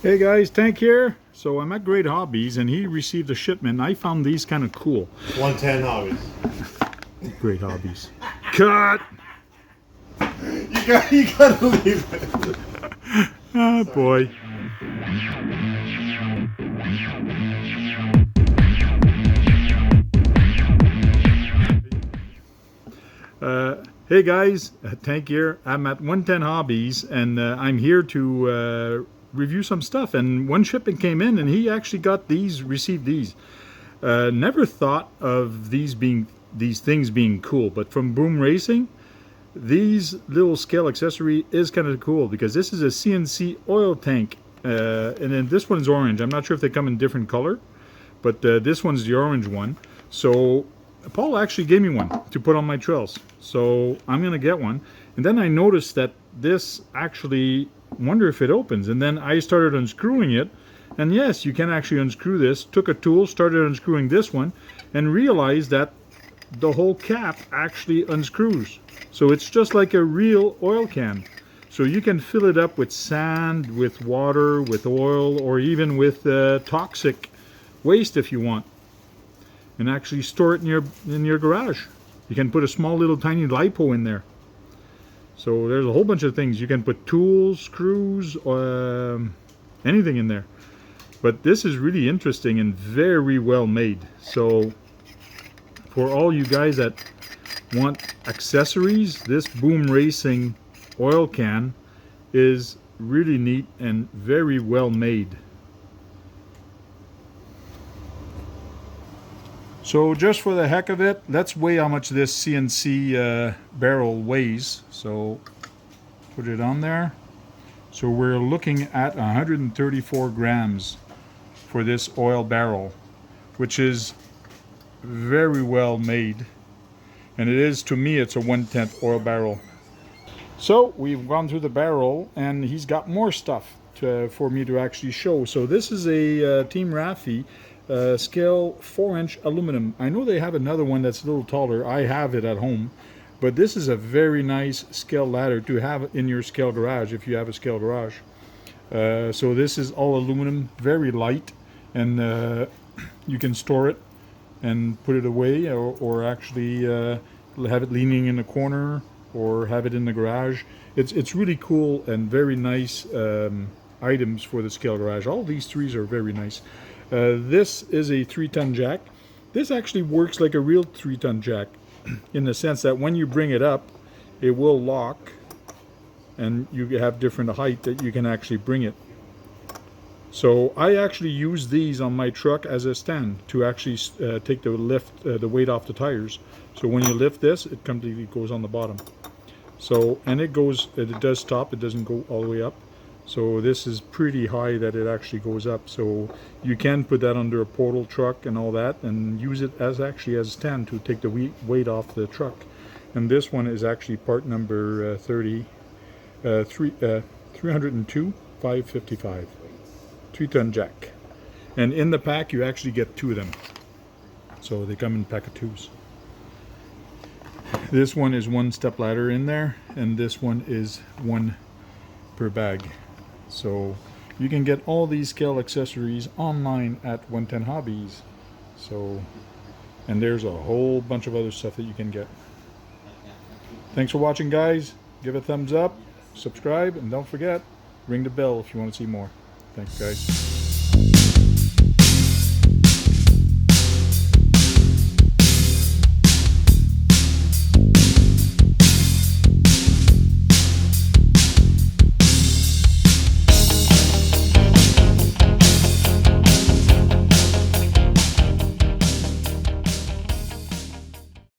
Hey guys, Tank here. So I'm at Great Hobbies and he received a shipment. I found these kind of cool. 110 hobbies. Great Hobbies. Cut! You gotta leave it. Oh boy. Hey guys, Tank here. I'm at 110 Hobbies and I'm here to review some stuff. And one shipment came in and he actually got these, received these. Never thought of these things being cool, but from Boom Racing, these little scale accessory is kind of cool because this is a CNC oil tank. And then this one's orange. I'm not sure if they come in different color, but this one's the orange one. So Paul actually gave me one to put on my trails, so I'm gonna get one. And then I noticed that this actually, wonder if it opens, and then I started unscrewing it, and yes, you can actually unscrew this. Took a tool, started unscrewing this one, and realized that the whole cap actually unscrews. So it's just like a real oil can. So you can fill it up with sand, with water, with oil, or even with toxic waste if you want, and actually store it in your garage. You can put a small little tiny lipo in there. So there's a whole bunch of things. You can put tools, screws, anything in there. But this is really interesting and very well made. So for all you guys that want accessories, this Boom Racing oil can is really neat and very well made. So just for the heck of it, let's weigh how much this CNC barrel weighs. So put it on there. So we're looking at 134 grams for this oil barrel, which is very well made. And it is, to me, it's a 1/10 oil barrel. So we've gone through the barrel and he's got more stuff for me to actually show. So this is a Team Raffi scale 4-inch aluminum. I know they have another one that's a little taller. I have it at home, but this is a very nice scale ladder to have in your scale garage if you have a scale garage. So this is all aluminum, very light, and you can store it and put it away, or actually have it leaning in the corner, or have it in the garage. It's really cool and very nice items for the scale garage. All these threes are very nice. This is a 3-ton jack. This actually works like a real 3-ton jack in the sense that when you bring it up, it will lock, and you have different height that you can actually bring it. So I actually use these on my truck as a stand to actually take the weight off the tires. So when you lift this, it completely goes on the bottom. So, and it does stop, it doesn't go all the way up. So this is pretty high that it actually goes up. So you can put that under a portal truck and all that, and use it as actually as a stand to take the weight off the truck. And this one is actually part number 302 555. 3-ton jack. And in the pack you actually get 2 of them. So they come in a pack of 2s. This one is 1 step ladder in there, and this one is 1 per bag. So you can get all these scale accessories online at 110 Hobbies. So, and there's a whole bunch of other stuff that you can get. Thanks for watching, guys. Give a thumbs up, subscribe, and don't forget, ring the bell if you want to see more. Thanks, guys.